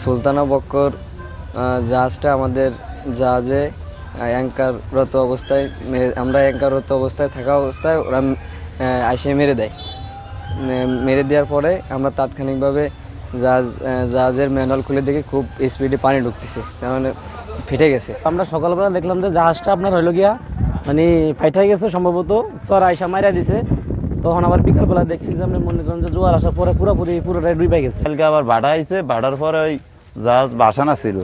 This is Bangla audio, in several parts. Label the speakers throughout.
Speaker 1: সুলতানা বক্কর জাহাজটা আমাদের জাহাজে অ্যাঙ্কাররত অবস্থায় আমরা অ্যাঙ্কাররত অবস্থায় থাকা অবস্থায় ওরা এসে মেরে দেয়। মেরে দেওয়ার পরে আমরা তাৎক্ষণিকভাবে জাহাজের ম্যানুয়াল খুলে দেখি খুব স্পিডে পানি ঢুকতেছে, কারণ ফেটে গেছে।
Speaker 2: আমরা সকালবেলা দেখলাম যে জাহাজটা আপনার হইল গিয়া মানে ফাইটা গেছে, সম্ভবত চড়া আইসা মাইরা দিছে। তখন আবার বিকালবেলা দেখছি যে আপনি মনে করেন যে জোয়ার আসার পরে পুরোটাই ডুবে গেছে।
Speaker 3: কালকে আবার ভাড়া আইছে, ভাড়ার পরে ওই জাহাজ বাসানা ছিল,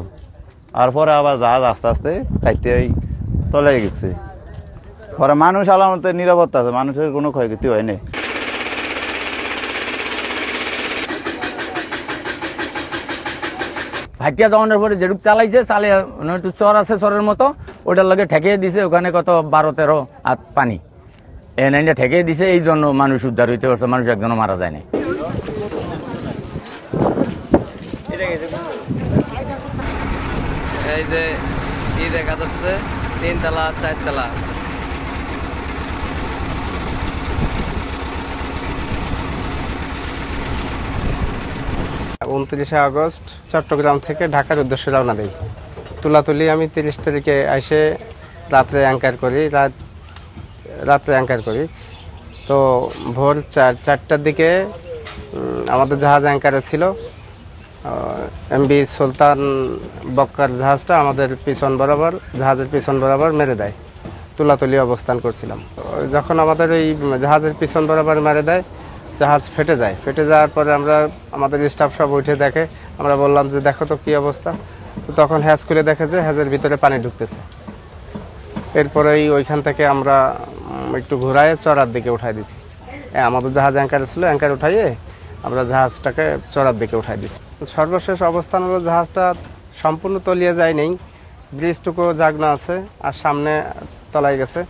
Speaker 3: আর পরে আবার জাহাজ আস্তে আস্তে খাইতে ওই তলে গেছে। পরে মানুষ আলামতে নিরাপত্তা আছে, মানুষের কোনো ক্ষয়ক্ষতি হয়নি।
Speaker 2: ভাইটিয়া দহনের পরে যেটুক চালাইছে চালিয়ে একটু চর আছে, চরের মতো ওটার লগে ঠেকিয়ে দিছে। ওখানে কত 12-13 হাত পানি এনে ঠেকিয়ে দিছে, এই জন্য মানুষ উদ্ধার হইতে পারছে, মানুষ একজনও মারা যায় না।
Speaker 1: এই যে দেখা যাচ্ছে 3 তলা 4 তলা।
Speaker 4: 29 আগস্ট চট্টগ্রাম থেকে ঢাকার উদ্দেশ্যে রওনা দিই। তুলাতুলি আমি 30 তারিখে এসে রাত্রে অ্যাঙ্কার করি। তো ভোর 4টার দিকে আমাদের জাহাজ অ্যাঙ্কারে ছিল। এমবি সুলতান বক্কর জাহাজটা আমাদের জাহাজের পিছন বরাবর মেরে দেয়। তুলাতুলি অবস্থান করছিলাম, যখন আমাদের এই জাহাজের পিছন বরাবর মেরে দেয়, জাহাজ ফেটে যাওয়ার পরে আমাদের স্টাফ সব উঠে দেখে। আমরা বললাম যে দেখো তো কী অবস্থা। তো তখন হ্যাজ খুলে দেখে যে হ্যাজের ভিতরে পানি ঢুকতেছে। এরপরেই ওইখান থেকে আমরা একটু ঘোরায় চড়ার দিকে উঠাই দিছি। আমাদের জাহাজ অ্যাঙ্কারে ছিল, অ্যাঙ্কার উঠাইয়ে আমরা জাহাজটাকে চড়ার দিকে উঠাই দিছি। সর্বশেষ অবস্থান হলো জাহাজটা সম্পূর্ণ তলিয়ে যায়নি, ব্রিজটুকু জাগনা আছে, আর সামনে তলায় গেছে,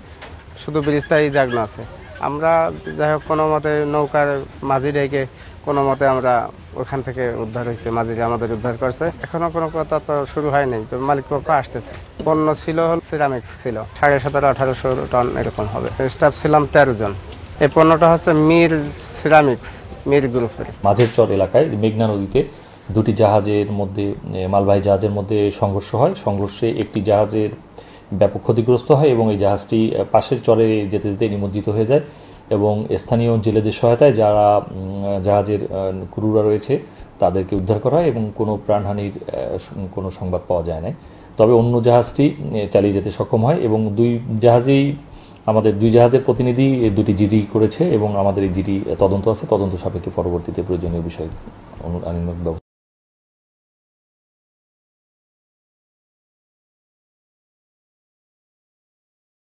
Speaker 4: শুধু ব্রিজটাই জাগনা আছে। আমরা যাই হোক কোনো মতে নৌকার মাঝি রেখে কোনো মতে আমরা ওখান থেকে উদ্ধার হয়েছে, মাঝিরা আমাদের উদ্ধার করছে। এখনও কোনো কথা তো শুরু হয়নি, তো মালিক পক্ষ আসতেছে। পণ্য ছিল সিরামিক্স ছিল 1750-1800 টন এরকম হবে। স্টাফ ছিলাম 13 জন। এই পণ্যটা হচ্ছে মির সিরামিক্স, মির গ্রুপের।
Speaker 5: মাঝের চর এলাকায় মেঘনা নদীতে দুটি জাহাজের মধ্যে, মালবাহী জাহাজের মধ্যে সংঘর্ষ হয়। সংঘর্ষে একটি জাহাজের ব্যাপক ক্ষতিগ্রস্ত হয় এবং এই জাহাজটি পাশের চরে যেতে যেতে নিমজ্জিত হয়ে যায় এবং স্থানীয় জেলেদের সহায়তায় যারা জাহাজের ক্রুরা রয়েছে তাদেরকে উদ্ধার করা হয় এবং কোনো প্রাণহানির কোনো সংবাদ পাওয়া যায় না। তবে অন্য জাহাজটি চালিয়ে যেতে সক্ষম হয় এবং আমাদের দুই জাহাজের প্রতিনিধি দুটি জিডি করেছে এবং আমাদের এই জিডি তদন্ত আছে, তদন্ত সাপেক্ষে পরবর্তীতে প্রয়োজনীয় বিষয় আইনানুগ ব্যবস্থা